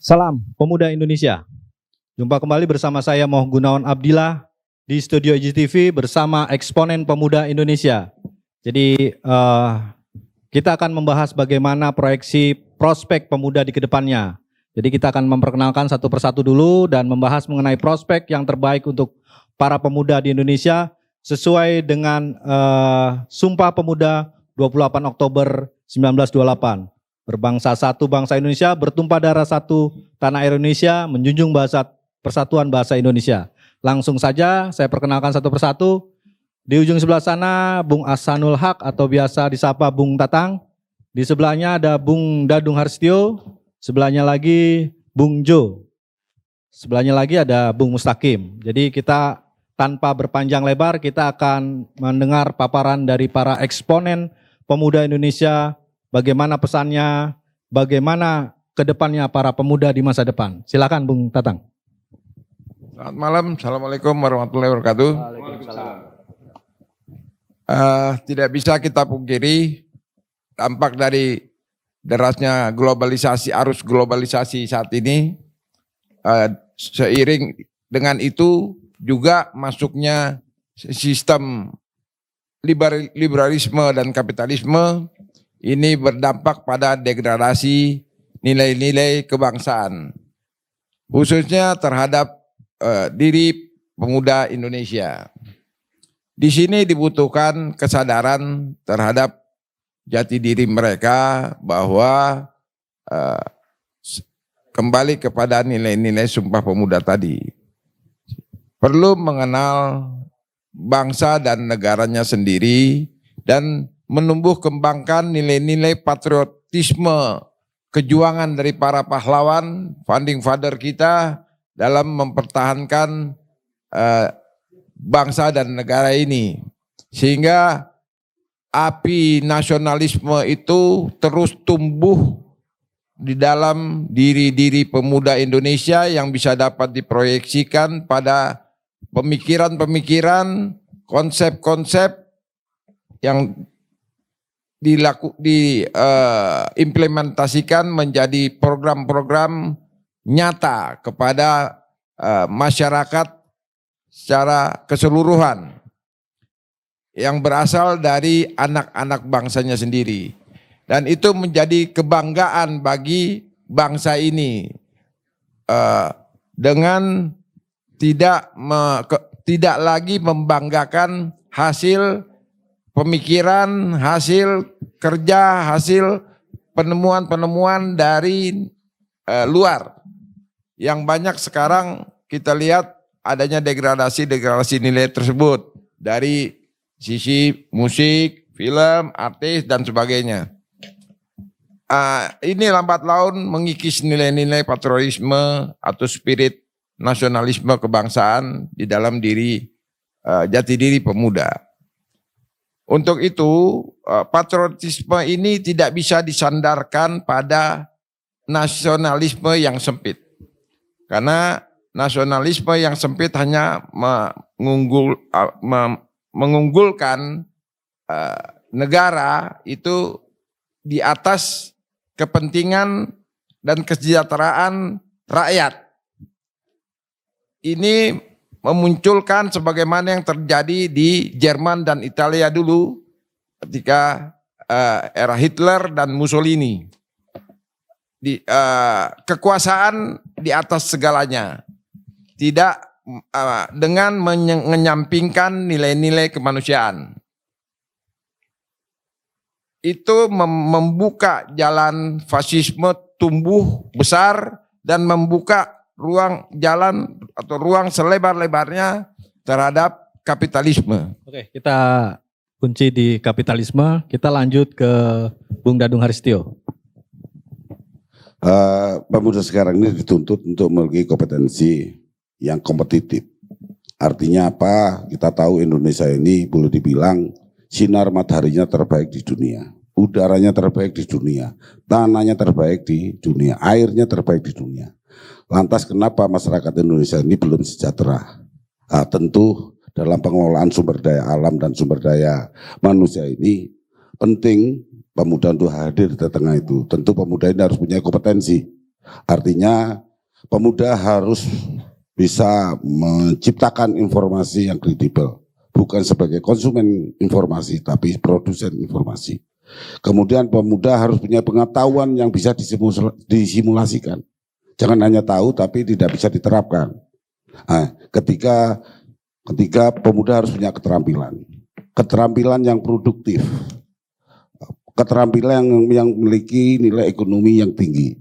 Salam Pemuda Indonesia. Jumpa kembali bersama saya Moh Gunawan Abdillah di Studio IGTV bersama eksponen Pemuda Indonesia. Jadi kita akan membahas bagaimana proyeksi prospek pemuda di kedepannya. Jadi kita akan memperkenalkan satu persatu dulu dan membahas mengenai prospek yang terbaik untuk para pemuda di Indonesia sesuai dengan Sumpah Pemuda 28 Oktober 1928. Berbangsa satu bangsa Indonesia, bertumpah darah satu tanah air Indonesia, menjunjung persatuan bahasa Indonesia. Langsung saja saya perkenalkan satu persatu. Di ujung sebelah sana Bung Ahsanul Haq atau biasa disapa Bung Tatang. Di sebelahnya ada Bung Dadung Harstio. Sebelahnya lagi Bung Jo. Sebelahnya lagi ada Bung Mustaqim. Jadi kita tanpa berpanjang lebar kita akan mendengar paparan dari para eksponen pemuda Indonesia. Bagaimana pesannya, bagaimana kedepannya para pemuda di masa depan. Silakan Bung Tatang. Selamat malam, Assalamualaikum warahmatullahi wabarakatuh. Waalaikumsalam. Tidak bisa kita pungkiri, dampak dari derasnya globalisasi, arus globalisasi saat ini, seiring dengan itu juga masuknya sistem liberalisme dan kapitalisme, ini berdampak pada degradasi nilai-nilai kebangsaan, khususnya terhadap diri pemuda Indonesia. Di sini dibutuhkan kesadaran terhadap jati diri mereka bahwa kembali kepada nilai-nilai Sumpah Pemuda tadi. Perlu mengenal bangsa dan negaranya sendiri dan menumbuh kembangkan nilai-nilai patriotisme, kejuangan dari para pahlawan, founding father kita dalam mempertahankan bangsa dan negara ini. Sehingga api nasionalisme itu terus tumbuh di dalam diri-diri pemuda Indonesia yang bisa dapat diproyeksikan pada pemikiran-pemikiran, konsep-konsep yang diimplementasikan menjadi program-program nyata kepada masyarakat secara keseluruhan yang berasal dari anak-anak bangsanya sendiri, dan itu menjadi kebanggaan bagi bangsa ini dengan tidak lagi membanggakan hasil pemikiran, hasil kerja, hasil penemuan-penemuan dari luar. Yang banyak sekarang kita lihat adanya degradasi nilai tersebut dari sisi musik, film, artis, dan sebagainya. Ini lambat laun mengikis nilai-nilai patriotisme atau spirit nasionalisme kebangsaan di dalam jati diri pemuda. Untuk itu, patriotisme ini tidak bisa disandarkan pada nasionalisme yang sempit. Karena nasionalisme yang sempit hanya mengunggulkan negara itu di atas kepentingan dan kesejahteraan rakyat. Ini memunculkan sebagaimana yang terjadi di Jerman dan Italia dulu ketika era Hitler dan Mussolini. Kekuasaan di atas segalanya, tidak dengan menyampingkan nilai-nilai kemanusiaan. Itu membuka jalan fasisme tumbuh besar dan membuka jalan atau ruang selebar-lebarnya terhadap kapitalisme. Oke, kita kunci di kapitalisme. Kita lanjut ke Bung Dadung Harstio. Pemuda sekarang ini dituntut untuk memiliki kompetensi yang kompetitif. Artinya apa? Kita tahu Indonesia ini boleh dibilang sinar mataharinya terbaik di dunia, udaranya terbaik di dunia, tanahnya terbaik di dunia, airnya terbaik di dunia. Lantas kenapa masyarakat Indonesia ini belum sejahtera? Tentu dalam pengelolaan sumber daya alam dan sumber daya manusia ini penting pemuda untuk hadir di tengah itu. Tentu pemuda ini harus punya kompetensi. Artinya pemuda harus bisa menciptakan informasi yang kredibel, bukan sebagai konsumen informasi tapi produsen informasi. Kemudian pemuda harus punya pengetahuan yang bisa disimulasikan. Jangan hanya tahu tapi tidak bisa diterapkan. Nah, ketika pemuda harus punya keterampilan yang produktif, keterampilan yang memiliki nilai ekonomi yang tinggi.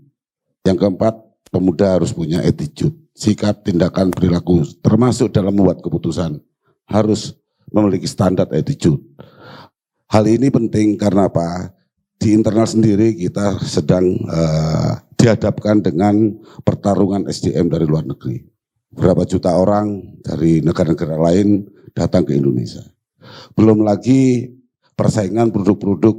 Yang keempat, pemuda harus punya attitude, sikap, tindakan, perilaku, termasuk dalam membuat keputusan, harus memiliki standar attitude. Hal ini penting karena apa? Di internal sendiri kita sedang dihadapkan dengan pertarungan SDM dari luar negeri. Berapa juta orang dari negara-negara lain datang ke Indonesia. Belum lagi persaingan produk-produk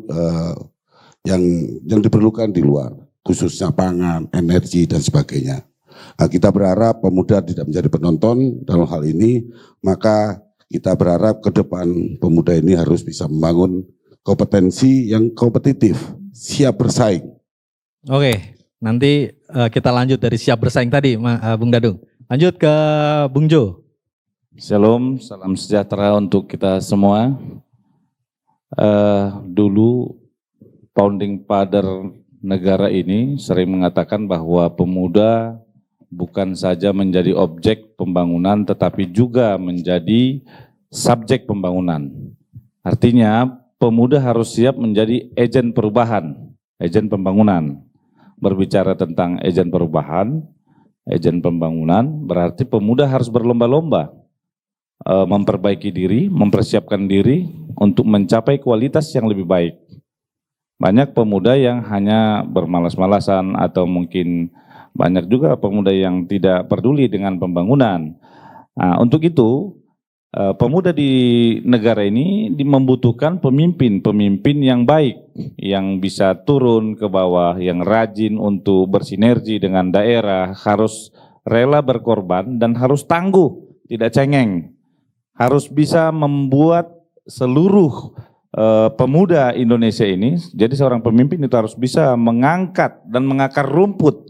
yang diperlukan di luar, khususnya pangan, energi, dan sebagainya. Nah, kita berharap pemuda tidak menjadi penonton dalam hal ini, maka kita berharap ke depan pemuda ini harus bisa membangun kompetensi yang kompetitif, siap bersaing. Oke, nanti kita lanjut dari siap bersaing tadi, Bung Dadung. Lanjut ke Bung Jo. Shalom, salam sejahtera untuk kita semua. Dulu founding father negara ini sering mengatakan bahwa pemuda bukan saja menjadi objek pembangunan tetapi juga menjadi subjek pembangunan. Artinya pemuda harus siap menjadi agen perubahan, agen pembangunan. Berbicara tentang agen perubahan, agen pembangunan, berarti pemuda harus berlomba-lomba memperbaiki diri, mempersiapkan diri untuk mencapai kualitas yang lebih baik. Banyak pemuda yang hanya bermalas-malasan atau mungkin banyak juga pemuda yang tidak peduli dengan pembangunan. Nah, untuk itu pemuda di negara ini membutuhkan pemimpin yang baik, yang bisa turun ke bawah, yang rajin untuk bersinergi dengan daerah, harus rela berkorban dan harus tangguh, tidak cengeng. Harus bisa membuat seluruh pemuda Indonesia ini, jadi seorang pemimpin itu harus bisa mengangkat dan mengakar rumput.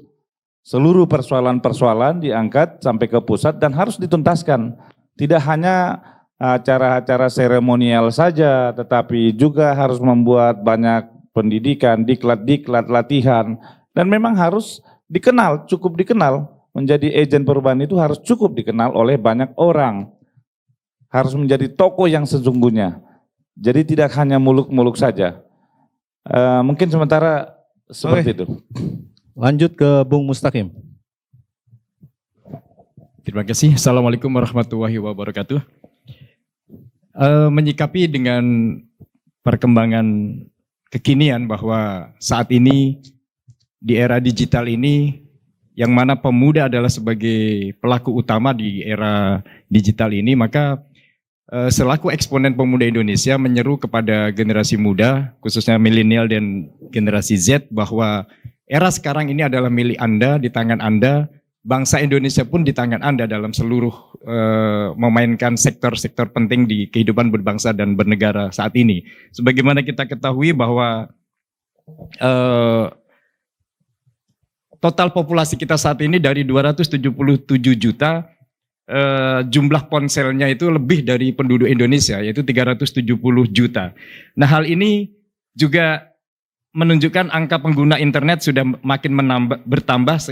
Seluruh persoalan-persoalan diangkat sampai ke pusat dan harus dituntaskan. Tidak hanya acara-acara seremonial saja, tetapi juga harus membuat banyak pendidikan, diklat-diklat, latihan. Dan memang harus dikenal, cukup dikenal. Menjadi agen perubahan itu harus cukup dikenal oleh banyak orang. Harus menjadi tokoh yang sesungguhnya. Jadi tidak hanya muluk-muluk saja. Mungkin sementara seperti itu. Lanjut ke Bung Mustaqim. Terima kasih. Assalamualaikum warahmatullahi wabarakatuh. Menyikapi dengan perkembangan kekinian bahwa saat ini di era digital ini yang mana pemuda adalah sebagai pelaku utama di era digital ini, maka selaku eksponen pemuda Indonesia menyeru kepada generasi muda, khususnya milenial dan generasi Z, bahwa era sekarang ini adalah milik Anda, di tangan Anda, bangsa Indonesia pun di tangan Anda dalam seluruh memainkan sektor-sektor penting di kehidupan berbangsa dan bernegara saat ini. Sebagaimana kita ketahui bahwa total populasi kita saat ini dari 277 juta, jumlah ponselnya itu lebih dari penduduk Indonesia, yaitu 370 juta. Nah, hal ini juga menunjukkan angka pengguna internet sudah makin bertambah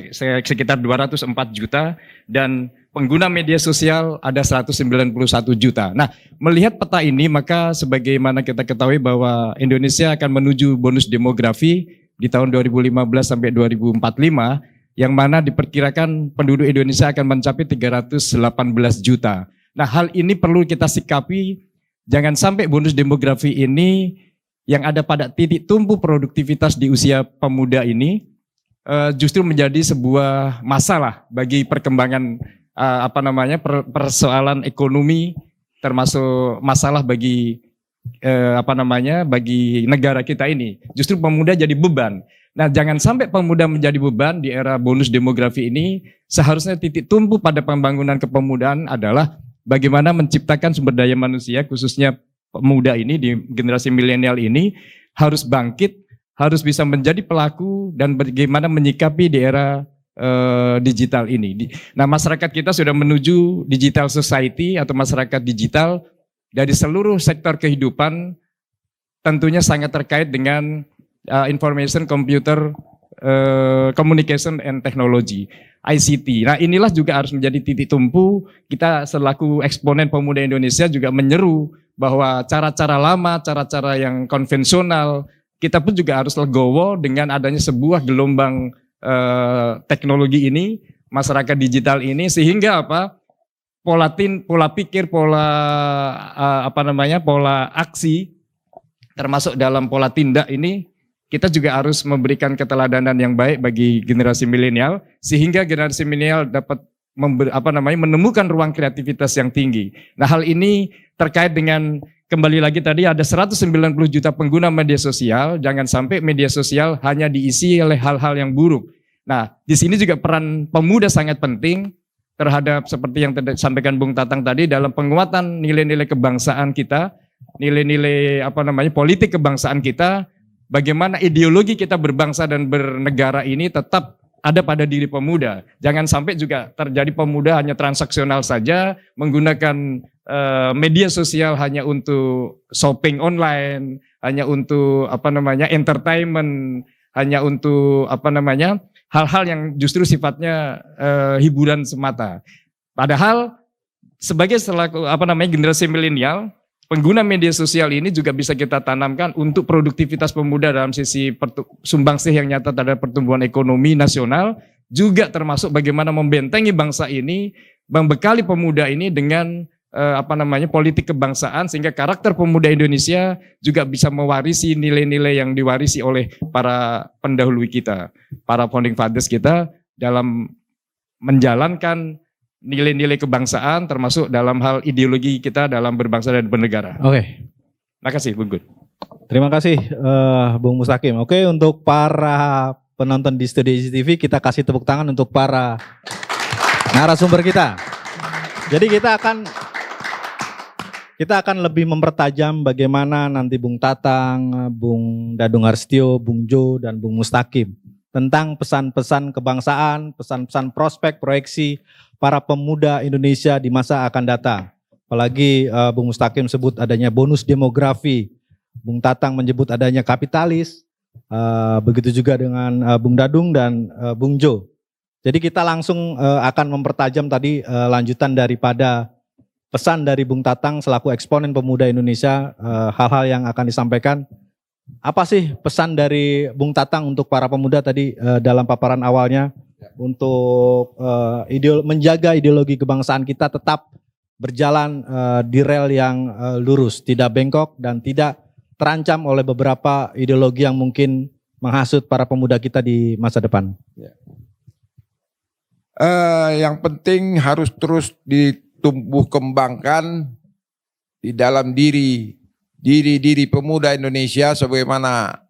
sekitar 204 juta dan pengguna media sosial ada 191 juta. Nah, melihat peta ini maka sebagaimana kita ketahui bahwa Indonesia akan menuju bonus demografi di tahun 2015 sampai 2045 yang mana diperkirakan penduduk Indonesia akan mencapai 318 juta. Nah, hal ini perlu kita sikapi, jangan sampai bonus demografi ini yang ada pada titik tumpu produktivitas di usia pemuda ini justru menjadi sebuah masalah bagi perkembangan persoalan ekonomi, termasuk masalah bagi bagi negara kita ini. Justru pemuda jadi beban. Nah, jangan sampai pemuda menjadi beban di era bonus demografi ini. Seharusnya titik tumpu pada pembangunan kepemudaan adalah bagaimana menciptakan sumber daya manusia, khususnya pemuda ini di generasi milenial ini harus bangkit, harus bisa menjadi pelaku dan bagaimana menyikapi di era digital ini. Nah, masyarakat kita sudah menuju digital society atau masyarakat digital dari seluruh sektor kehidupan, tentunya sangat terkait dengan information computer communication and technology ICT. Nah, inilah juga harus menjadi titik tumpu. Kita selaku eksponen pemuda Indonesia juga menyeru bahwa cara-cara lama, cara-cara yang konvensional, kita pun juga harus legowo dengan adanya sebuah gelombang teknologi ini, masyarakat digital ini, sehingga apa? Pola pikir, pola pola aksi, termasuk dalam pola tindak ini, kita juga harus memberikan keteladanan yang baik bagi generasi milenial, sehingga generasi milenial dapat menemukan ruang kreativitas yang tinggi. Nah, hal ini terkait dengan, kembali lagi tadi, ada 190 juta pengguna media sosial, jangan sampai media sosial hanya diisi oleh hal-hal yang buruk. Nah, di sini juga peran pemuda sangat penting terhadap seperti yang disampaikan Bung Tatang tadi, dalam penguatan nilai-nilai kebangsaan kita, nilai-nilai politik kebangsaan kita, bagaimana ideologi kita berbangsa dan bernegara ini tetap ada pada diri pemuda. Jangan sampai juga terjadi pemuda hanya transaksional saja, menggunakan media sosial hanya untuk shopping online, hanya untuk entertainment, hanya untuk hal-hal yang justru sifatnya hiburan semata. Padahal sebagai generasi milenial, pengguna media sosial ini juga bisa kita tanamkan untuk produktivitas pemuda dalam sisi sumbangsih yang nyata terhadap pertumbuhan ekonomi nasional, juga termasuk bagaimana membentengi bangsa ini, membekali pemuda ini dengan politik kebangsaan, sehingga karakter pemuda Indonesia juga bisa mewarisi nilai-nilai yang diwarisi oleh para pendahulu kita, para founding fathers kita dalam menjalankan nilai-nilai kebangsaan, termasuk dalam hal ideologi kita dalam berbangsa dan bernegara. Oke. Terima kasih, Bung Gun. Terima kasih Bung Mustaqim. Oke, untuk para penonton di Studio IGTV, kita kasih tepuk tangan untuk para narasumber kita. Jadi kita akan lebih mempertajam bagaimana nanti Bung Tatang, Bung Dadung Harstio, Bung Jo, dan Bung Mustaqim tentang pesan-pesan kebangsaan, pesan-pesan prospek, proyeksi para pemuda Indonesia di masa akan datang. Apalagi Bung Mustaqim sebut adanya bonus demografi, Bung Tatang menyebut adanya kapitalis, begitu juga dengan Bung Dadung dan Bung Jo. Jadi kita langsung akan mempertajam tadi lanjutan daripada pesan dari Bung Tatang selaku eksponen pemuda Indonesia, hal-hal yang akan disampaikan. Apa sih pesan dari Bung Tatang untuk para pemuda tadi dalam paparan awalnya? Untuk menjaga ideologi kebangsaan kita tetap berjalan di rel yang lurus, tidak bengkok dan tidak terancam oleh beberapa ideologi yang mungkin menghasut para pemuda kita di masa depan. Yang penting harus terus ditumbuh kembangkan di dalam diri pemuda Indonesia, sebagaimana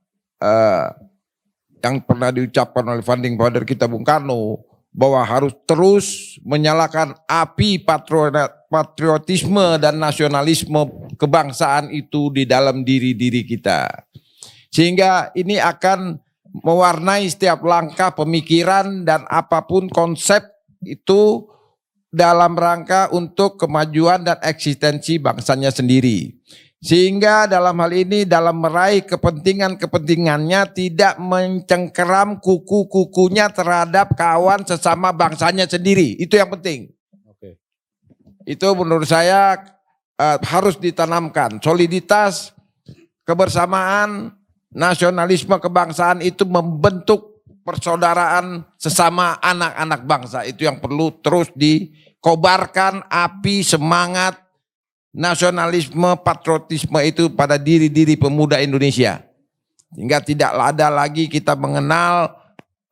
yang pernah diucapkan oleh founding father kita Bung Karno, bahwa harus terus menyalakan api patriotisme dan nasionalisme kebangsaan itu di dalam diri kita. Sehingga ini akan mewarnai setiap langkah pemikiran dan apapun konsep itu dalam rangka untuk kemajuan dan eksistensi bangsanya sendiri. Sehingga dalam hal ini, dalam meraih kepentingannya tidak mencengkeram kuku-kukunya terhadap kawan sesama bangsanya sendiri. Itu yang penting. Oke. Itu menurut saya harus ditanamkan. Soliditas, kebersamaan, nasionalisme kebangsaan itu membentuk persaudaraan sesama anak-anak bangsa. Itu yang perlu terus dikobarkan api semangat nasionalisme, patriotisme itu pada diri-diri pemuda Indonesia. Hingga tidak ada lagi kita mengenal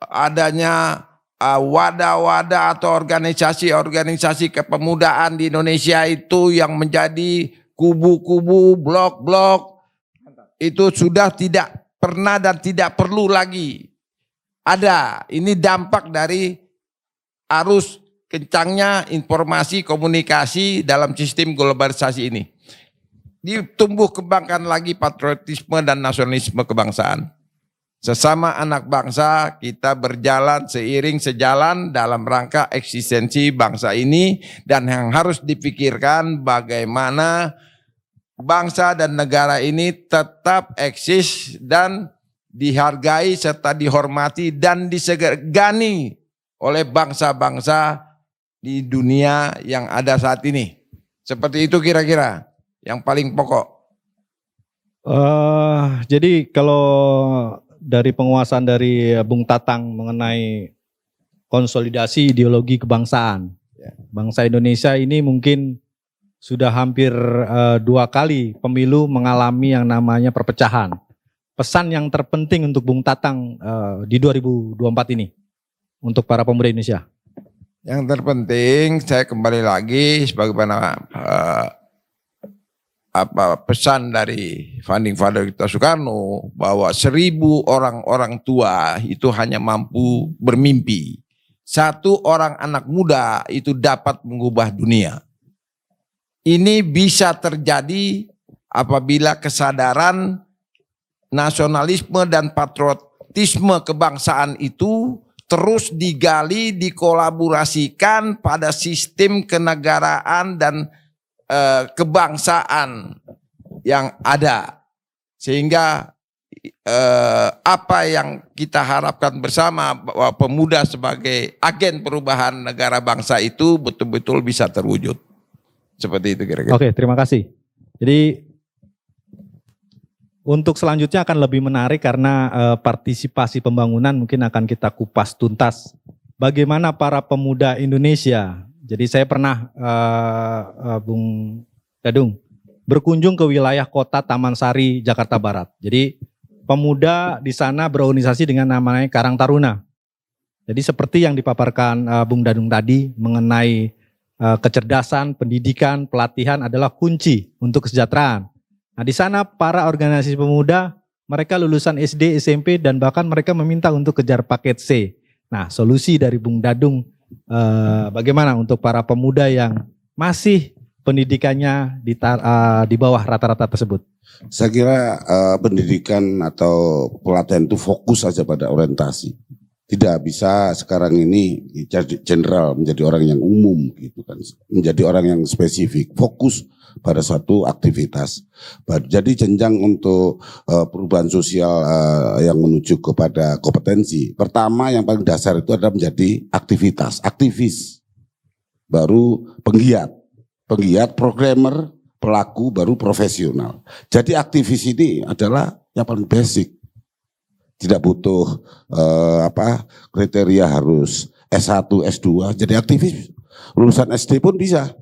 adanya wadah-wadah atau organisasi-organisasi kepemudaan di Indonesia itu yang menjadi kubu-kubu, blok-blok. Itu sudah tidak pernah dan tidak perlu lagi ada. Ini dampak dari arus kencangnya informasi komunikasi dalam sistem globalisasi ini. Ditumbuh kembangkan lagi patriotisme dan nasionalisme kebangsaan. Sesama anak bangsa kita berjalan seiring sejalan dalam rangka eksistensi bangsa ini, dan yang harus dipikirkan bagaimana bangsa dan negara ini tetap eksis dan dihargai serta dihormati dan disegani oleh bangsa-bangsa di dunia yang ada saat ini. Seperti itu kira-kira yang paling pokok. Jadi kalau dari penguasaan dari Bung Tatang mengenai konsolidasi ideologi kebangsaan, bangsa Indonesia ini mungkin sudah hampir 2 kali pemilu mengalami yang namanya perpecahan. Pesan yang terpenting untuk Bung Tatang di 2024 ini untuk para pemuda Indonesia. Yang terpenting saya kembali lagi sebagaimana pesan dari founding father kita Soekarno, bahwa 1000 orang tua itu hanya mampu bermimpi. 1 orang anak muda itu dapat mengubah dunia. Ini bisa terjadi apabila kesadaran nasionalisme dan patriotisme kebangsaan itu terus digali, dikolaborasikan pada sistem kenegaraan dan kebangsaan yang ada, sehingga apa yang kita harapkan bersama bahwa pemuda sebagai agen perubahan negara bangsa itu betul-betul bisa terwujud. Seperti itu kira-kira. Oke, terima kasih. Jadi untuk selanjutnya akan lebih menarik karena partisipasi pembangunan mungkin akan kita kupas tuntas. Bagaimana para pemuda Indonesia. Jadi saya pernah Bung Dadung berkunjung ke wilayah kota Taman Sari, Jakarta Barat. Jadi pemuda di sana berorganisasi dengan namanya Karang Taruna. Jadi seperti yang dipaparkan Bung Dadung tadi mengenai kecerdasan, pendidikan, pelatihan adalah kunci untuk kesejahteraan. Nah di sana para organisasi pemuda mereka lulusan SD, SMP dan bahkan mereka meminta untuk kejar paket C. Nah solusi dari Bung Dadung bagaimana untuk para pemuda yang masih pendidikannya di bawah rata-rata tersebut? Saya kira pendidikan atau pelatihan itu fokus saja pada orientasi. Tidak bisa sekarang ini jadi general, menjadi orang yang umum gitu kan. Menjadi orang yang spesifik, fokus pada satu aktivitas. Jadi jenjang untuk perubahan sosial yang menuju kepada kompetensi. Pertama yang paling dasar itu adalah menjadi aktivis. Baru penggiat, programmer, pelaku, baru profesional. Jadi aktivis ini adalah yang paling basic. Tidak butuh kriteria harus S1, S2. Jadi aktivis lulusan SD pun bisa.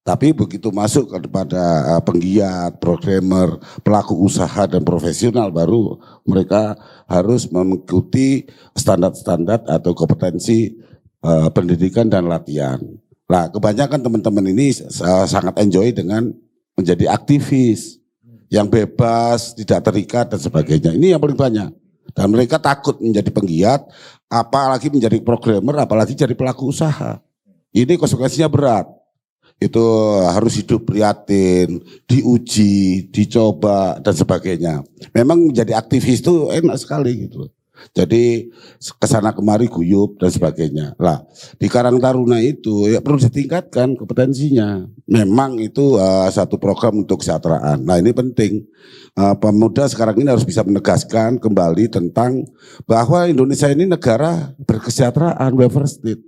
Tapi begitu masuk kepada penggiat, programmer, pelaku usaha dan profesional baru mereka harus mengikuti standar-standar atau kompetensi pendidikan dan latihan. Nah, kebanyakan teman-teman ini sangat enjoy dengan menjadi aktivis yang bebas, tidak terikat dan sebagainya. Ini yang paling banyak. Dan mereka takut menjadi penggiat, apalagi menjadi programmer, apalagi jadi pelaku usaha. Ini konsekuensinya berat. Itu harus hidup prihatin, diuji, dicoba dan sebagainya. Memang menjadi aktivis itu enak sekali gitu. Jadi kesana kemari guyup dan sebagainya. Lah di Karang Taruna itu ya perlu ditingkatkan kompetensinya. Memang itu satu program untuk kesejahteraan. Nah ini penting. Pemuda sekarang ini harus bisa menegaskan kembali tentang bahwa Indonesia ini negara berkesejahteraan, welfare state.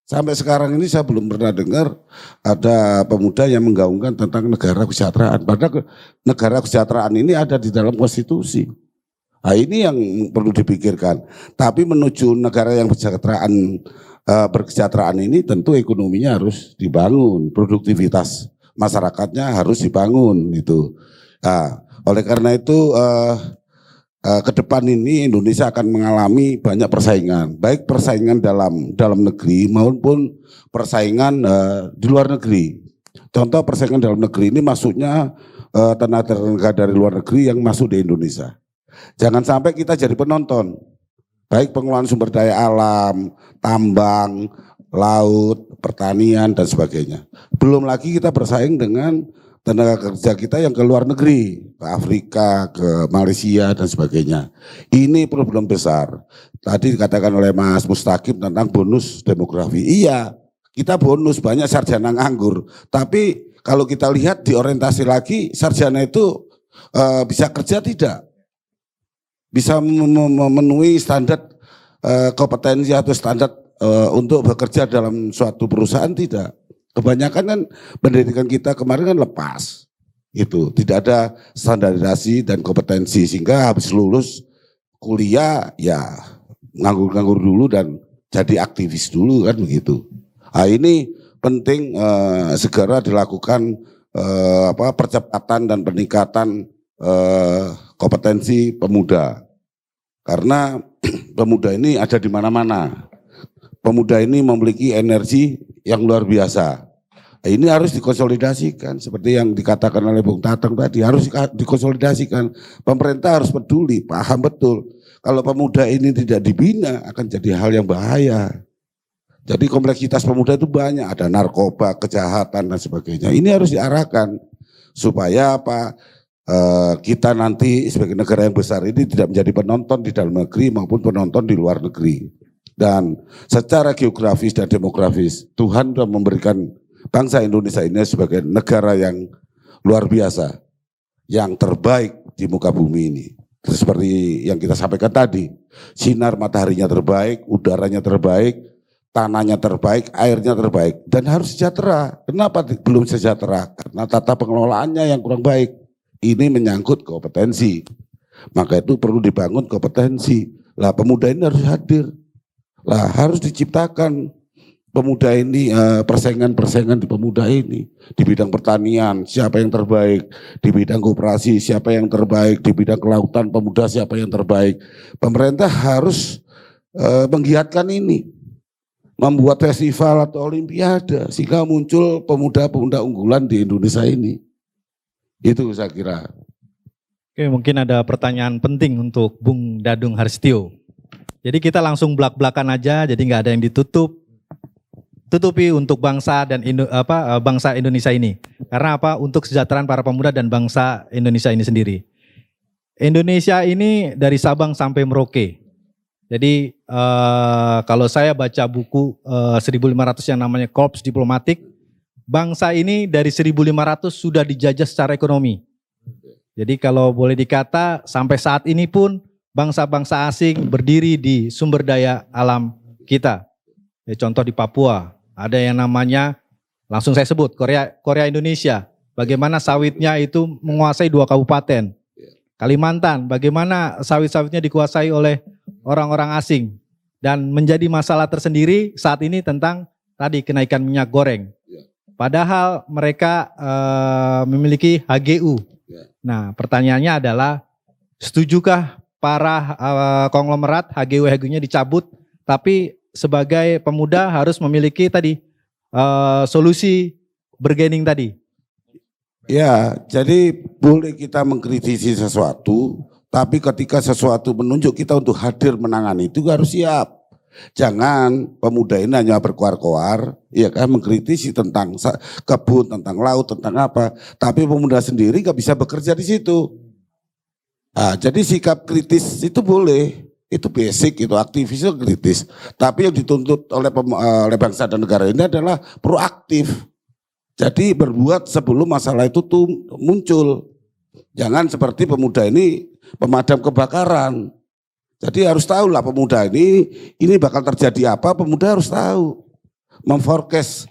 Sampai sekarang ini saya belum pernah dengar ada pemuda yang menggaungkan tentang negara kesejahteraan. Padahal negara kesejahteraan ini ada di dalam konstitusi. Nah ini yang perlu dipikirkan. Tapi menuju negara yang berkesejahteraan ini tentu ekonominya harus dibangun, produktivitas masyarakatnya harus dibangun itu. Nah, oleh karena itu ke depan ini Indonesia akan mengalami banyak persaingan, baik persaingan dalam negeri maupun persaingan di luar negeri. Contoh persaingan dalam negeri ini maksudnya tenaga dari luar negeri yang masuk di Indonesia. Jangan sampai kita jadi penonton, baik pengelolaan sumber daya alam, tambang, laut, pertanian dan sebagainya. Belum lagi kita bersaing dengan tenaga kerja kita yang ke luar negeri, ke Afrika, ke Malaysia dan sebagainya. Ini problem besar. Tadi dikatakan oleh Mas Mustaqim tentang bonus demografi. Iya, kita bonus banyak sarjana nganggur. Tapi kalau kita lihat diorientasi lagi, sarjana itu bisa kerja tidak? Bisa memenuhi standar kompetensi atau standar untuk bekerja dalam suatu perusahaan tidak? Kebanyakan kan pendidikan kita kemarin kan lepas, itu tidak ada standarisasi dan kompetensi sehingga habis lulus kuliah ya nganggur-nganggur dulu dan jadi aktivis dulu kan begitu. Nah, ini penting segera dilakukan percepatan dan peningkatan kompetensi pemuda karena pemuda ini ada di mana-mana. Pemuda ini memiliki energi yang luar biasa. Ini harus dikonsolidasikan seperti yang dikatakan oleh Bung Tatang tadi, harus dikonsolidasikan. Pemerintah harus peduli, paham betul. Kalau pemuda ini tidak dibina akan jadi hal yang bahaya. Jadi kompleksitas pemuda itu banyak, ada narkoba, kejahatan dan sebagainya. Ini harus diarahkan supaya apa? Kita nanti sebagai negara yang besar ini tidak menjadi penonton di dalam negeri maupun penonton di luar negeri. Dan secara geografis dan demografis Tuhan sudah memberikan bangsa Indonesia ini sebagai negara yang luar biasa, yang terbaik di muka bumi ini. Seperti yang kita sampaikan tadi, sinar mataharinya terbaik, udaranya terbaik, tanahnya terbaik, airnya terbaik, dan harus sejahtera. Kenapa belum sejahtera? Karena tata pengelolaannya yang kurang baik. Ini menyangkut kompetensi. Maka itu perlu dibangun kompetensi. Lah pemuda ini harus hadir. Lah harus diciptakan pemuda ini, persaingan-persaingan di pemuda ini. Di bidang pertanian, siapa yang terbaik. Di bidang koperasi, siapa yang terbaik. Di bidang kelautan, pemuda siapa yang terbaik. Pemerintah harus menggiatkan ini. Membuat festival atau olimpiade. Sehingga muncul pemuda-pemuda unggulan di Indonesia ini. Itu saya kira. Oke, mungkin ada pertanyaan penting untuk Bung Dadung Haristio. Jadi kita langsung belak-belakan aja, jadi nggak ada yang tutupi untuk bangsa dan bangsa Indonesia ini. Karena apa? Untuk kesejahteraan para pemuda dan bangsa Indonesia ini sendiri. Indonesia ini dari Sabang sampai Merauke. Jadi kalau saya baca buku 1500 yang namanya Korps Diplomatik, bangsa ini dari 1500 sudah dijajah secara ekonomi. Jadi kalau boleh dikata sampai saat ini pun bangsa-bangsa asing berdiri di sumber daya alam kita. Ya, contoh di Papua, ada yang namanya, langsung saya sebut, Korea Indonesia. Bagaimana sawitnya itu menguasai 2 kabupaten. Kalimantan, bagaimana sawit-sawitnya dikuasai oleh orang-orang asing. Dan menjadi masalah tersendiri saat ini tentang tadi kenaikan minyak goreng. Padahal mereka memiliki HGU. Nah pertanyaannya adalah, setujukah para konglomerat HGU-nya dicabut, tapi sebagai pemuda harus memiliki tadi solusi bargaining tadi? Ya, jadi boleh kita mengkritisi sesuatu, tapi ketika sesuatu menunjuk kita untuk hadir menangani itu harus siap. Jangan pemuda ini hanya berkoar-koar, ya kan, mengkritisi tentang kebun, tentang laut, tentang apa. Tapi pemuda sendiri gak bisa bekerja di situ. Nah, jadi sikap kritis itu boleh, itu basic, itu aktivis itu kritis. Tapi yang dituntut oleh bangsa dan negara ini adalah proaktif. Jadi berbuat sebelum masalah itu tuh muncul. Jangan seperti pemuda ini pemadam kebakaran. Jadi harus tahu lah pemuda ini bakal terjadi apa, pemuda harus tahu. Memforecast,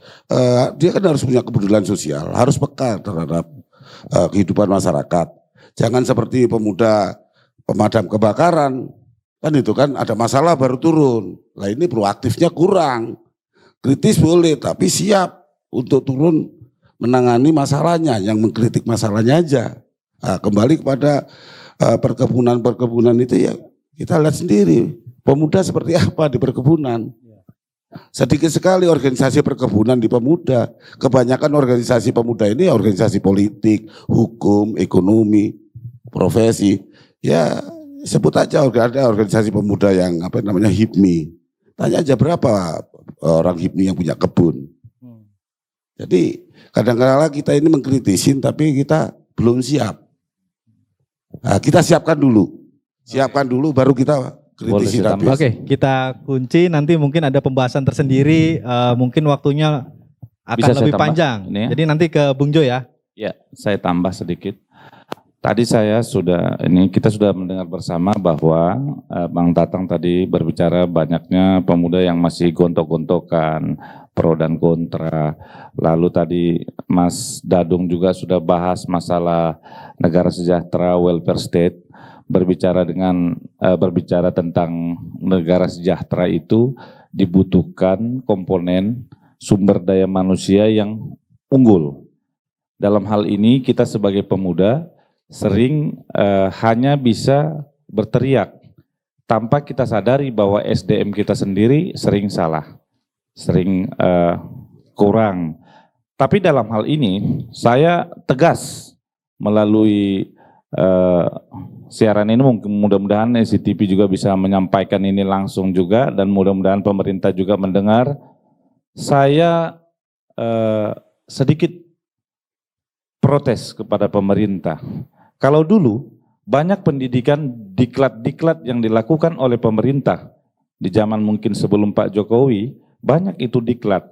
dia kan harus punya kepedulian sosial, harus peka terhadap kehidupan masyarakat. Jangan seperti pemuda pemadam kebakaran, kan itu kan ada masalah baru turun. Lah ini proaktifnya kurang. Kritis boleh, tapi siap untuk turun menangani masalahnya, yang mengkritik masalahnya aja. Nah, kembali kepada perkebunan itu ya kita lihat sendiri, pemuda seperti apa di perkebunan. Sedikit sekali organisasi perkebunan di pemuda. Kebanyakan organisasi pemuda ini organisasi politik, hukum, ekonomi, profesi. Ya sebut aja ada organisasi pemuda yang HIPMI. Tanya aja berapa orang HIPMI yang punya kebun. Jadi Kadang-kadang kita ini mengkritisin tapi kita belum siap. Nah, kita siapkan dulu. Siapkan dulu baru kita kritisi. Oke, kita kunci nanti mungkin ada pembahasan tersendiri, mungkin waktunya akan Bisa saya lebih tambah panjang. ini ya? Jadi nanti ke Bung Jo ya. Ya, saya tambah sedikit. Tadi kita sudah mendengar bersama bahwa Bang Tatang tadi berbicara banyaknya pemuda yang masih gontok-gontokan, pro dan kontra. Lalu tadi Mas Dadung juga sudah bahas masalah negara sejahtera, welfare state. Berbicara tentang negara sejahtera itu dibutuhkan komponen sumber daya manusia yang unggul. Dalam hal ini kita sebagai pemuda sering hanya bisa berteriak tanpa kita sadari bahwa SDM kita sendiri sering salah, sering kurang. Tapi dalam hal ini saya tegas melalui siaran ini, mudah-mudahan SCTV juga bisa menyampaikan ini langsung juga dan mudah-mudahan pemerintah juga mendengar. Saya sedikit protes kepada pemerintah. Kalau dulu banyak pendidikan diklat-diklat yang dilakukan oleh pemerintah di zaman mungkin sebelum Pak Jokowi, banyak itu diklat.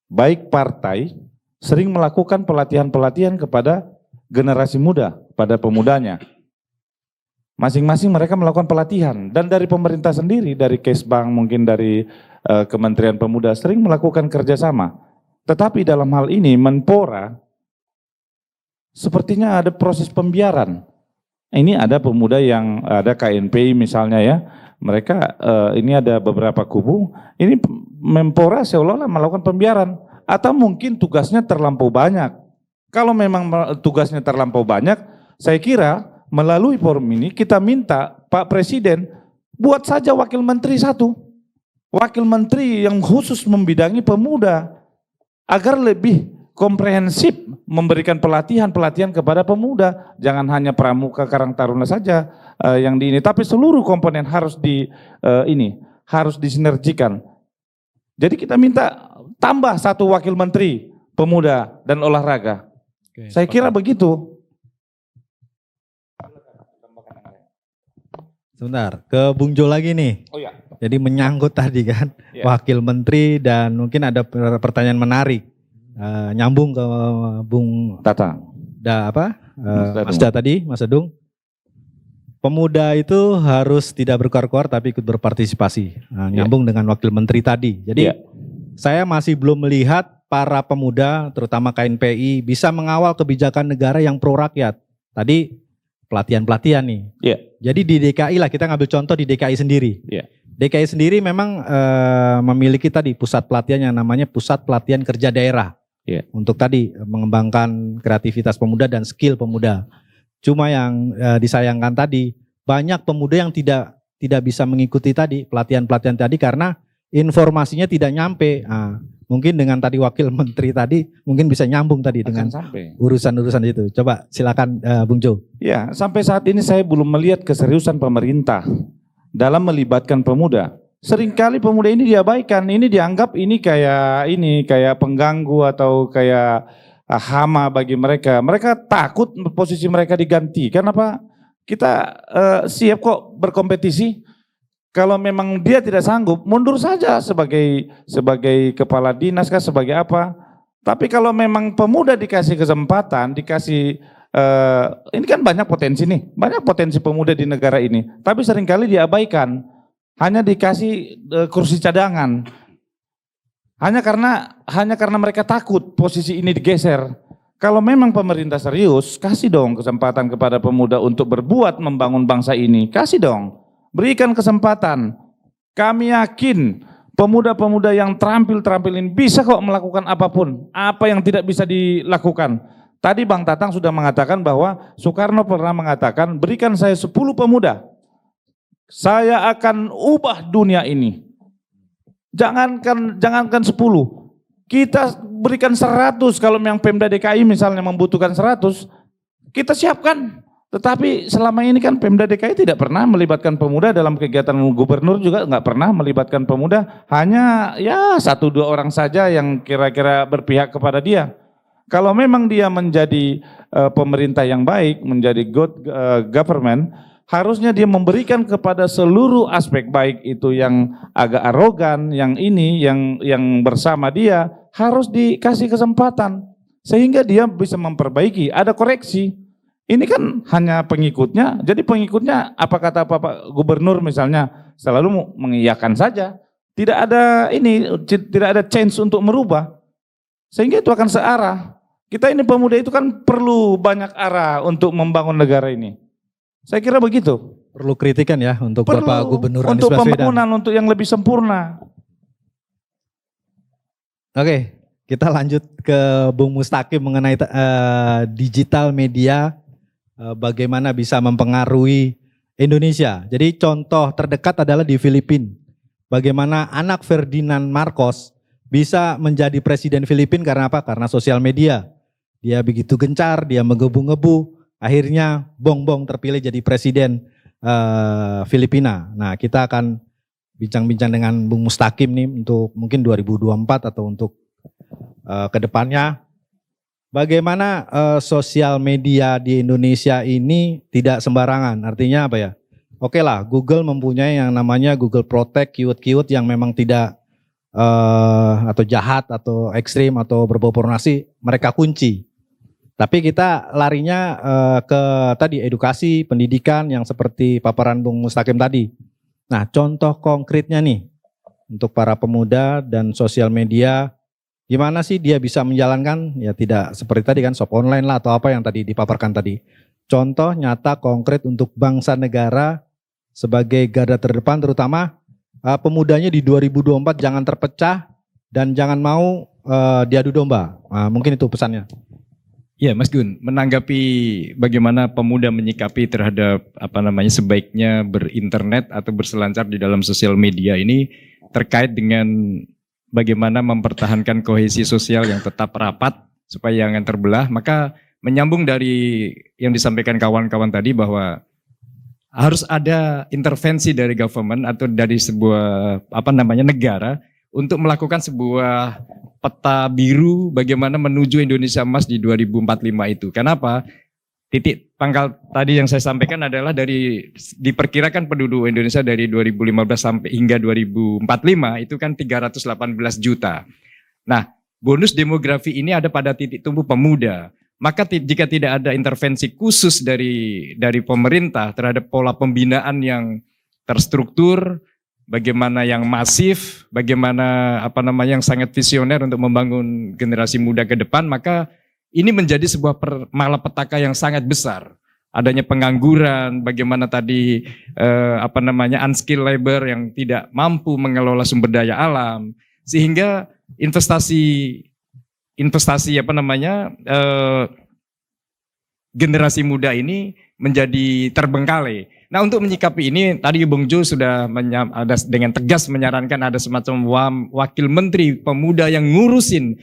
Baik partai sering melakukan pelatihan-pelatihan kepada generasi muda, pada pemudanya. Masing-masing mereka melakukan pelatihan dan dari pemerintah sendiri, dari Kesbang, mungkin dari Kementerian Pemuda sering melakukan kerjasama. Tetapi dalam hal ini Menpora sepertinya ada proses pembiaran. Ini ada pemuda yang ada KNPI misalnya ya, mereka ini ada beberapa kubu, ini Menpora seolah-olah melakukan pembiaran atau mungkin tugasnya terlampau banyak. Kalau memang tugasnya terlampau banyak, saya kira melalui forum ini kita minta Pak Presiden buat saja wakil menteri satu. Wakil menteri yang khusus membidangi pemuda agar lebih komprehensif memberikan pelatihan-pelatihan kepada pemuda. Jangan hanya pramuka Karang Taruna saja yang di ini, tapi seluruh komponen harus harus disinergikan. Jadi kita minta tambah satu wakil menteri pemuda dan olahraga. Oke, saya kira begitu. Sebentar, ke Bung Jo lagi nih. Oh ya. Jadi menyangkut tadi kan, Ya. wakil menteri dan mungkin ada pertanyaan menarik. Nyambung ke Bung Tatang. Mas Da tadi, Mas Edung. Pemuda itu harus tidak berkor-kor tapi ikut berpartisipasi. Nyambung dengan wakil menteri tadi. Jadi saya masih belum melihat para pemuda, terutama KNPI, bisa mengawal kebijakan negara yang pro rakyat. Tadi pelatihan-pelatihan nih. Iya. Jadi di DKI lah, kita ngambil contoh di DKI sendiri. Iya. DKI sendiri memang memiliki tadi pusat pelatihan yang namanya Pusat Pelatihan Kerja Daerah. Iya. Untuk tadi mengembangkan kreativitas pemuda dan skill pemuda. Cuma yang disayangkan tadi, banyak pemuda yang tidak bisa mengikuti tadi pelatihan-pelatihan tadi karena informasinya tidak nyampe. Mungkin dengan tadi wakil menteri tadi mungkin bisa nyambung tadi dengan urusan-urusan itu. Coba silakan Bung Jo. Ya, sampai saat ini saya belum melihat keseriusan pemerintah dalam melibatkan pemuda. Seringkali pemuda ini diabaikan, ini dianggap ini kayak pengganggu atau kayak hama bagi mereka. Mereka takut posisi mereka diganti. Kenapa? Kita siap kok berkompetisi. Kalau memang dia tidak sanggup, mundur saja sebagai kepala dinas kah, sebagai apa. Tapi kalau memang pemuda dikasih kesempatan, ini kan banyak potensi nih, banyak potensi pemuda di negara ini. Tapi seringkali diabaikan, hanya dikasih kursi cadangan. Hanya karena mereka takut posisi ini digeser. Kalau memang pemerintah serius, kasih dong kesempatan kepada pemuda untuk berbuat membangun bangsa ini, kasih dong. Berikan kesempatan. Kami yakin pemuda-pemuda yang terampil ini bisa kok melakukan apapun. Apa yang tidak bisa dilakukan. Tadi Bang Tatang sudah mengatakan bahwa Soekarno pernah mengatakan, berikan saya 10 pemuda. Saya akan ubah dunia ini. Jangankan 10. Kita berikan 100 kalau yang Pemda DKI misalnya membutuhkan 100. Kita siapkan. Tetapi selama ini kan Pemda DKI tidak pernah melibatkan pemuda dalam kegiatan gubernur juga nggak pernah melibatkan pemuda. Hanya ya 1-2 orang saja yang kira-kira berpihak kepada dia. Kalau memang dia menjadi pemerintah yang baik, menjadi good government, harusnya dia memberikan kepada seluruh aspek, baik itu yang agak arogan, yang ini, yang bersama dia, harus dikasih kesempatan sehingga dia bisa memperbaiki, ada koreksi. Ini kan hanya pengikutnya, jadi pengikutnya apa kata Bapak Gubernur misalnya selalu mengiyakan saja, tidak ada change untuk merubah, sehingga itu akan searah. Kita ini pemuda itu kan perlu banyak arah untuk membangun negara ini. Saya kira begitu. Perlu kritikan ya untuk Perlu Bapak Gubernur Anies untuk Baswedan. pembangunan untuk yang lebih sempurna. Oke, kita lanjut ke Bung Mustaqim mengenai digital media, bagaimana bisa mempengaruhi Indonesia. Jadi contoh terdekat adalah di Filipina. Bagaimana anak Ferdinand Marcos bisa menjadi presiden Filipina karena apa? Karena sosial media. Dia begitu gencar, dia menggebu-gebu, akhirnya bong-bong terpilih jadi presiden Filipina. Nah, kita akan bincang-bincang dengan Bung Mustaqim nih untuk mungkin 2024 atau untuk kedepannya. Bagaimana sosial media di Indonesia ini tidak sembarangan, artinya apa ya? Oke lah, Google mempunyai yang namanya Google Protect, keyword-keyword yang memang tidak atau jahat atau ekstrim atau berbau pornografi, mereka kunci. Tapi kita larinya ke tadi edukasi, pendidikan yang seperti paparan Bung Mustaqim tadi. Nah, contoh konkretnya nih untuk para pemuda dan sosial media, gimana sih dia bisa menjalankan, ya tidak seperti tadi kan shop online lah atau apa yang tadi dipaparkan tadi. Contoh nyata konkret untuk bangsa negara sebagai garda terdepan, terutama pemudanya di 2024 jangan terpecah dan jangan mau diadu domba. Nah, mungkin itu pesannya. Ya, Mas Gun, menanggapi bagaimana pemuda menyikapi terhadap sebaiknya berinternet atau berselancar di dalam sosial media ini terkait dengan bagaimana mempertahankan kohesi sosial yang tetap rapat supaya jangan terbelah, maka menyambung dari yang disampaikan kawan-kawan tadi bahwa harus ada intervensi dari government atau dari sebuah negara untuk melakukan sebuah peta biru bagaimana menuju Indonesia Emas di 2045 itu. Kenapa? Titik pangkal tadi yang saya sampaikan adalah diperkirakan penduduk Indonesia dari 2015 sampai hingga 2045 itu kan 318 juta. Nah, bonus demografi ini ada pada titik tumbuh pemuda. Maka jika tidak ada intervensi khusus dari pemerintah terhadap pola pembinaan yang terstruktur, bagaimana yang masif, bagaimana yang sangat visioner untuk membangun generasi muda ke depan, maka ini menjadi sebuah malapetaka yang sangat besar. Adanya pengangguran, bagaimana tadi unskilled labor yang tidak mampu mengelola sumber daya alam, sehingga investasi generasi muda ini menjadi terbengkalai. Nah, untuk menyikapi ini tadi Bung Jo sudah dengan tegas menyarankan ada semacam wakil menteri pemuda yang ngurusin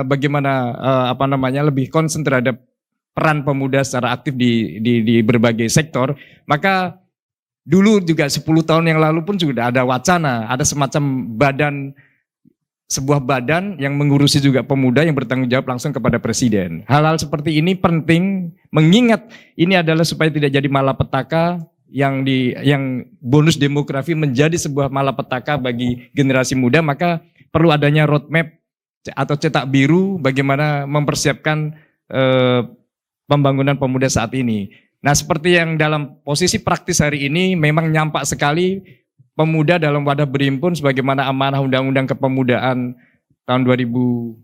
bagaimana lebih konsen terhadap peran pemuda secara aktif di berbagai sektor. Maka dulu juga 10 tahun yang lalu pun sudah ada wacana, ada semacam sebuah badan yang mengurusi juga pemuda yang bertanggung jawab langsung kepada presiden. Hal-hal seperti ini penting, mengingat ini adalah supaya tidak jadi malapetaka yang bonus demografi menjadi sebuah malapetaka bagi generasi muda, maka perlu adanya roadmap atau cetak biru bagaimana mempersiapkan pembangunan pemuda saat ini. Nah, seperti yang dalam posisi praktis hari ini memang nyampak sekali pemuda dalam wadah berhimpun sebagaimana amanah Undang-Undang Kepemudaan tahun 2009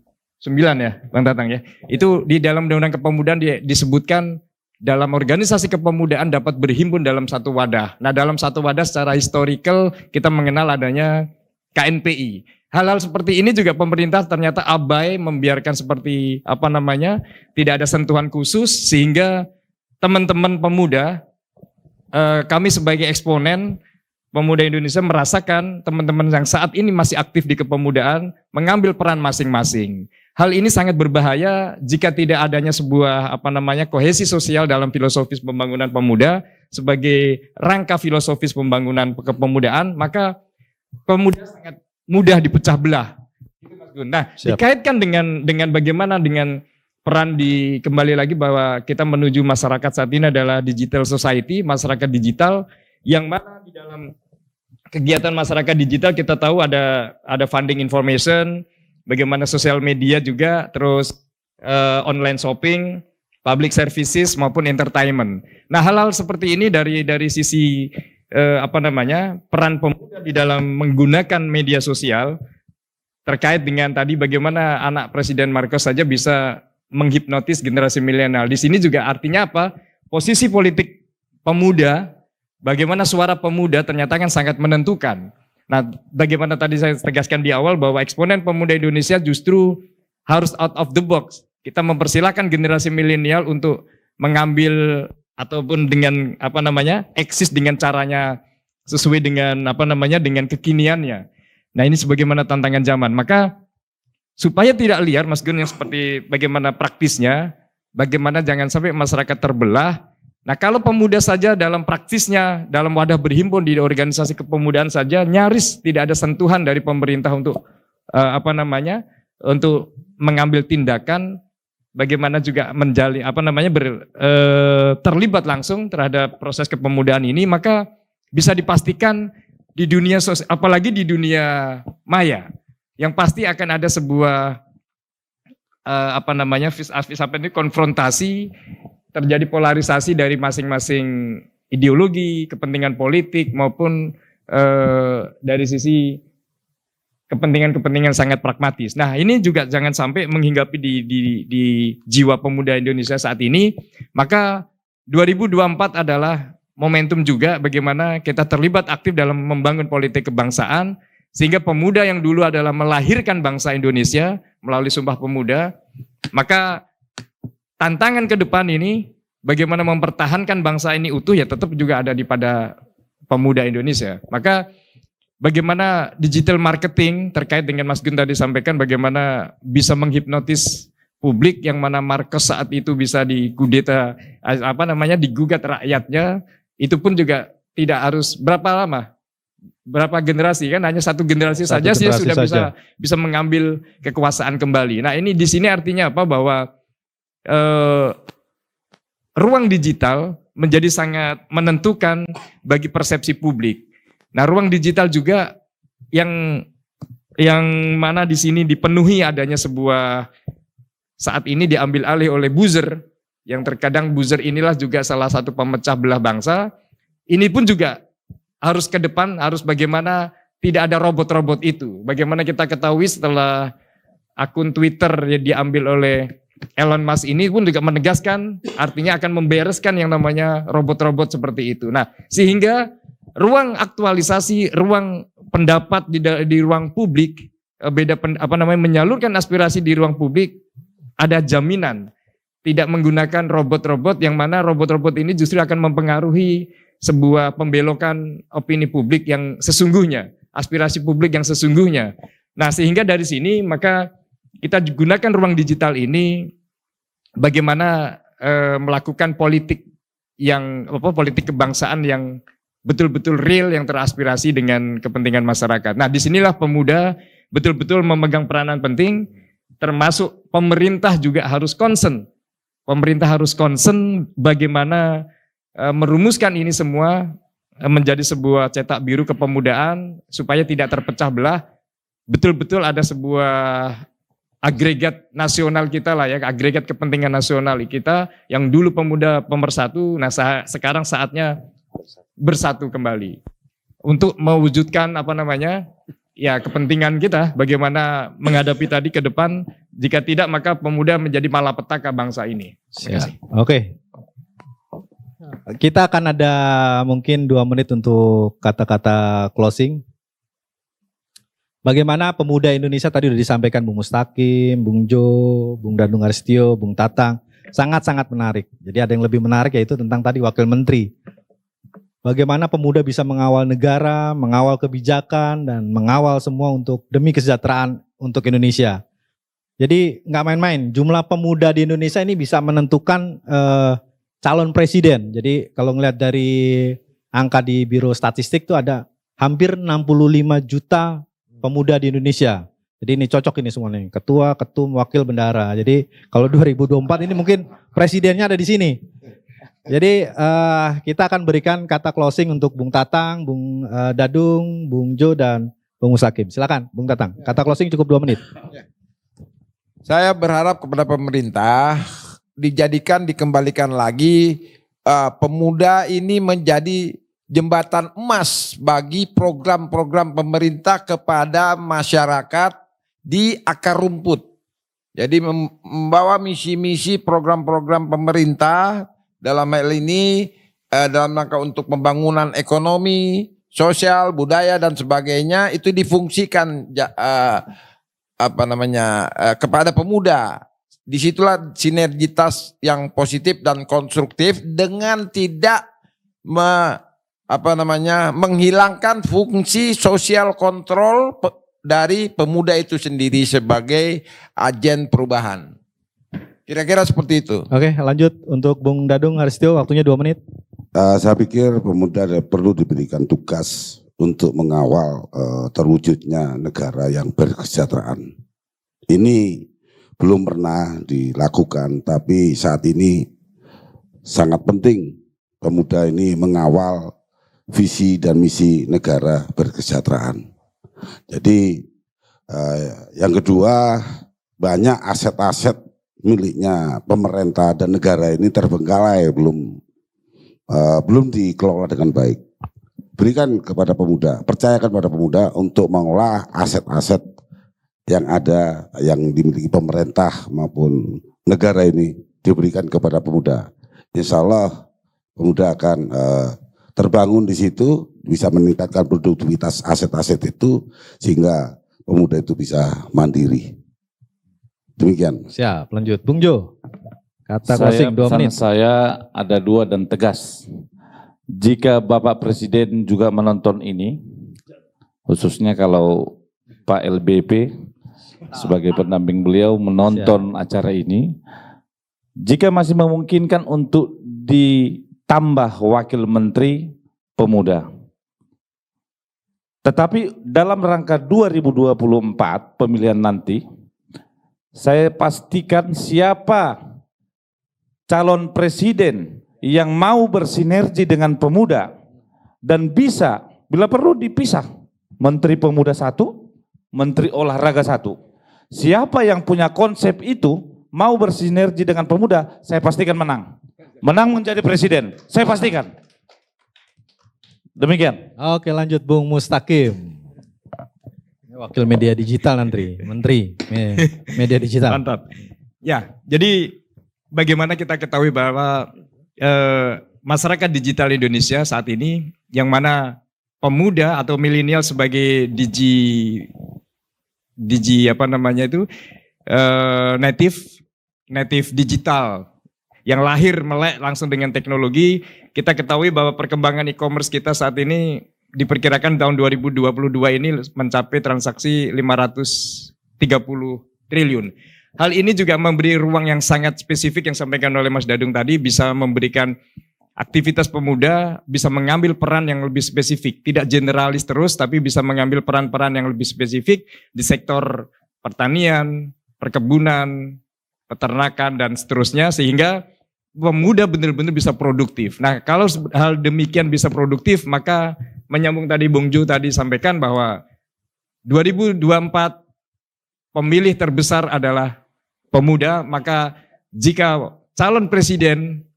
ya, Bang Tatang ya. Itu di dalam Undang-Undang Kepemudaan disebutkan dalam organisasi kepemudaan dapat berhimpun dalam satu wadah. Nah, dalam satu wadah secara historical kita mengenal adanya KNPI. Hal-hal seperti ini juga pemerintah ternyata abai membiarkan seperti tidak ada sentuhan khusus sehingga teman-teman pemuda, kami sebagai eksponen pemuda Indonesia merasakan teman-teman yang saat ini masih aktif di kepemudaan mengambil peran masing-masing. Hal ini sangat berbahaya jika tidak adanya sebuah kohesi sosial dalam filosofis pembangunan pemuda sebagai rangka filosofis pembangunan kepemudaan, maka pemuda sangat mudah dipecah belah. Nah, dikaitkan dengan bagaimana dengan peran kembali lagi bahwa kita menuju masyarakat saat ini adalah digital society, masyarakat digital yang mana di dalam kegiatan masyarakat digital kita tahu ada funding information, bagaimana sosial media juga, terus online shopping, public services maupun entertainment. Nah, hal-hal seperti ini dari sisi peran pemuda di dalam menggunakan media sosial terkait dengan tadi bagaimana anak Presiden Marcos saja bisa menghipnotis generasi milenial. Di sini juga artinya apa? Posisi politik pemuda, bagaimana suara pemuda ternyata kan sangat menentukan. Nah, bagaimana tadi saya tegaskan di awal bahwa eksponen pemuda Indonesia justru harus out of the box. Kita mempersilahkan generasi milenial untuk mengambil ataupun dengan eksis dengan caranya sesuai dengan dengan kekiniannya. Nah, ini sebagaimana tantangan zaman. Maka supaya tidak liar Mas Gun yang seperti bagaimana praktisnya, bagaimana jangan sampai masyarakat terbelah. Nah, kalau pemuda saja dalam praktisnya, dalam wadah berhimpun di organisasi kepemudaan saja nyaris tidak ada sentuhan dari pemerintah untuk untuk mengambil tindakan, bagaimana juga terlibat langsung terhadap proses kepemudaan ini, maka bisa dipastikan di dunia apalagi di dunia maya yang pasti akan ada sebuah konfrontasi, terjadi polarisasi dari masing-masing ideologi, kepentingan politik maupun dari sisi kepentingan-kepentingan sangat pragmatis. Nah, ini juga jangan sampai menghinggapi di jiwa pemuda Indonesia saat ini. Maka 2024 adalah momentum juga bagaimana kita terlibat aktif dalam membangun politik kebangsaan, sehingga pemuda yang dulu adalah melahirkan bangsa Indonesia melalui Sumpah Pemuda, maka tantangan ke depan ini bagaimana mempertahankan bangsa ini utuh ya tetap juga ada pada pemuda Indonesia. Maka bagaimana digital marketing terkait dengan Mas Gun tadi sampaikan bagaimana bisa menghipnotis publik yang mana Marcos saat itu bisa digugat rakyatnya, itu pun juga tidak harus berapa lama. Berapa generasi kan, hanya satu generasi saja sih sudah bisa mengambil kekuasaan kembali. Nah, ini di sini artinya apa? Bahwa ruang digital menjadi sangat menentukan bagi persepsi publik. Nah, ruang digital juga yang mana di sini dipenuhi adanya sebuah saat ini diambil alih oleh buzzer, yang terkadang buzzer inilah juga salah satu pemecah belah bangsa. Ini pun juga harus ke depan, harus bagaimana tidak ada robot-robot itu. Bagaimana kita ketahui setelah akun Twitter yang diambil oleh Elon Musk ini pun juga menegaskan artinya akan membereskan yang namanya robot-robot seperti itu. Nah, sehingga ruang aktualisasi, ruang pendapat di ruang publik, menyalurkan aspirasi di ruang publik ada jaminan tidak menggunakan robot-robot yang mana robot-robot ini justru akan mempengaruhi sebuah pembelokan opini publik yang sesungguhnya, aspirasi publik yang sesungguhnya. Nah, sehingga dari sini maka kita gunakan ruang digital ini bagaimana melakukan politik politik kebangsaan yang betul-betul real, yang teraspirasi dengan kepentingan masyarakat. Nah, disinilah pemuda betul-betul memegang peranan penting, termasuk pemerintah juga harus concern. Pemerintah harus concern bagaimana merumuskan ini semua menjadi sebuah cetak biru kepemudaan supaya tidak terpecah belah. Betul-betul ada sebuah agregat nasional kita lah ya, agregat kepentingan nasional kita yang dulu pemuda pemersatu, nah sekarang saatnya bersatu kembali untuk mewujudkan kepentingan kita, bagaimana menghadapi tadi ke depan. Jika tidak maka pemuda menjadi malapetaka bangsa ini. Oke. Kita akan ada mungkin 2 menit untuk kata-kata closing. Bagaimana pemuda Indonesia tadi sudah disampaikan Bung Mustaqim, Bung Jo, Bung Dadung Aristio, Bung Tatang. Sangat-sangat menarik. Jadi ada yang lebih menarik yaitu tentang tadi Wakil Menteri. Bagaimana pemuda bisa mengawal negara, mengawal kebijakan, dan mengawal semua untuk demi kesejahteraan untuk Indonesia. Jadi nggak main-main, jumlah pemuda di Indonesia ini bisa menentukan calon presiden. Jadi kalau ngelihat dari angka di Biro Statistik itu ada hampir 65 juta pemuda di Indonesia. Jadi ini cocok ini semua nih, ketua, ketum, wakil, bendahara. Jadi kalau 2024 ini mungkin presidennya ada di sini. Jadi kita akan berikan kata closing untuk Bung Tatang, Bung Dadung, Bung Jo, dan Bung Mustakim. Silakan Bung Tatang, kata closing cukup 2 menit. Saya berharap kepada pemerintah dikembalikan lagi pemuda ini menjadi jembatan emas bagi program-program pemerintah kepada masyarakat di akar rumput. Jadi membawa misi-misi program-program pemerintah dalam hal ini dalam rangka untuk pembangunan ekonomi, sosial, budaya dan sebagainya itu difungsikan kepada pemuda. Disitulah sinergitas yang positif dan konstruktif dengan tidak menghilangkan fungsi sosial kontrol dari pemuda itu sendiri sebagai agen perubahan. Kira-kira seperti itu. Oke, lanjut untuk Bung Dadung Haristio, waktunya 2 menit. Saya pikir pemuda perlu diberikan tugas untuk mengawal terwujudnya negara yang berkesejahteraan. Ini belum pernah dilakukan, tapi saat ini sangat penting pemuda ini mengawal visi dan misi negara berkesejahteraan. Jadi yang kedua, banyak aset-aset miliknya pemerintah dan negara ini terbengkalai, belum dikelola dengan baik. Berikan kepada pemuda, percayakan pada pemuda untuk mengolah aset-aset yang ada, yang dimiliki pemerintah maupun negara ini diberikan kepada pemuda. Insya Allah pemuda akan terbangun di situ, bisa meningkatkan produktivitas aset-aset itu sehingga pemuda itu bisa mandiri. Demikian. Siap, lanjut. Bung Jo, kata closing 2 menit. Saya ada 2 dan tegas. Jika Bapak Presiden juga menonton ini, khususnya kalau Pak LBP sebagai pendamping beliau menonton acara ini, jika masih memungkinkan untuk ditambah wakil menteri pemuda. Tetapi dalam rangka 2024 pemilihan nanti, saya pastikan siapa calon presiden yang mau bersinergi dengan pemuda dan bisa, bila perlu dipisah, menteri pemuda 1, menteri olahraga 1. Siapa yang punya konsep itu, mau bersinergi dengan pemuda, saya pastikan menang. Menang menjadi presiden, saya pastikan. Demikian. Oke, lanjut Bung Mustakim. Wakil media digital nanti, menteri media digital. Mantap. Ya, jadi bagaimana kita ketahui bahwa masyarakat digital Indonesia saat ini, yang mana pemuda atau milenial sebagai native digital yang lahir melek langsung dengan teknologi. Kita ketahui bahwa perkembangan e-commerce kita saat ini diperkirakan tahun 2022 ini mencapai transaksi 530 triliun. Hal ini juga memberi ruang yang sangat spesifik yang disampaikan oleh Mas Dadung tadi, bisa memberikan aktivitas pemuda, bisa mengambil peran yang lebih spesifik, tidak generalis terus, tapi bisa mengambil peran-peran yang lebih spesifik di sektor pertanian, perkebunan, peternakan, dan seterusnya, sehingga pemuda benar-benar bisa produktif. Nah, kalau hal demikian bisa produktif, maka menyambung tadi Bung Jo tadi sampaikan bahwa 2024 pemilih terbesar adalah pemuda, maka jika calon presiden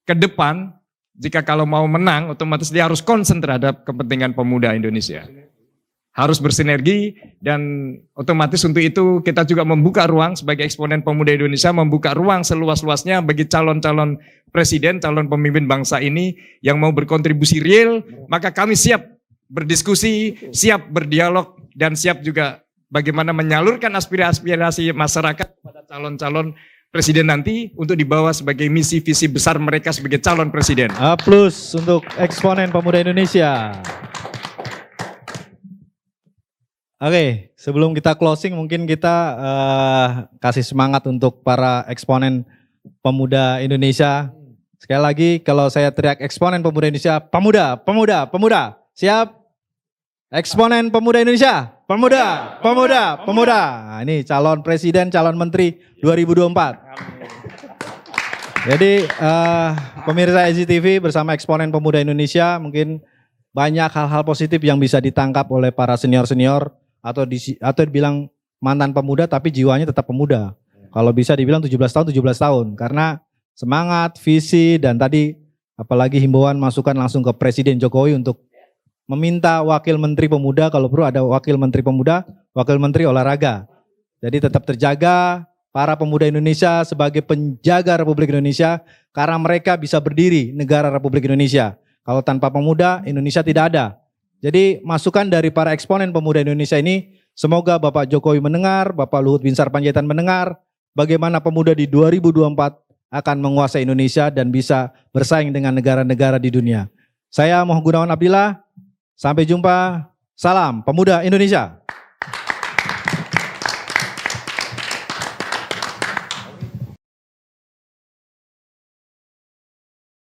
ke depan, jika kalau mau menang, otomatis dia harus concern terhadap kepentingan pemuda Indonesia. Harus bersinergi, dan otomatis untuk itu kita juga membuka ruang sebagai eksponen pemuda Indonesia, membuka ruang seluas-luasnya bagi calon-calon presiden, calon pemimpin bangsa ini yang mau berkontribusi real, maka kami siap berdiskusi, siap berdialog, dan siap juga bagaimana menyalurkan aspirasi masyarakat kepada calon-calon presiden nanti untuk dibawa sebagai misi visi besar mereka sebagai calon presiden. Plus untuk eksponen pemuda Indonesia. Oke, sebelum kita closing mungkin kita kasih semangat untuk para eksponen pemuda Indonesia. Sekali lagi kalau saya teriak eksponen pemuda Indonesia, pemuda, pemuda, pemuda. Siap? Eksponen pemuda Indonesia, pemuda, pemuda, pemuda. Nah, ini calon presiden, calon menteri 2024. Jadi pemirsa EZTV bersama eksponen pemuda Indonesia, mungkin banyak hal-hal positif yang bisa ditangkap oleh para senior-senior atau dibilang mantan pemuda tapi jiwanya tetap pemuda. Kalau bisa dibilang 17 tahun karena semangat, visi, dan tadi apalagi himbauan masukan langsung ke Presiden Jokowi untuk meminta wakil menteri pemuda, kalau perlu ada wakil menteri pemuda, wakil menteri olahraga. Jadi tetap terjaga para pemuda Indonesia sebagai penjaga Republik Indonesia karena mereka bisa berdiri negara Republik Indonesia. Kalau tanpa pemuda, Indonesia tidak ada. Jadi masukan dari para eksponen pemuda Indonesia ini, semoga Bapak Jokowi mendengar, Bapak Luhut Binsar Panjaitan mendengar, bagaimana pemuda di 2024 akan menguasai Indonesia dan bisa bersaing dengan negara-negara di dunia. Saya Moh Gunawan Abdillah, sampai jumpa, salam pemuda Indonesia.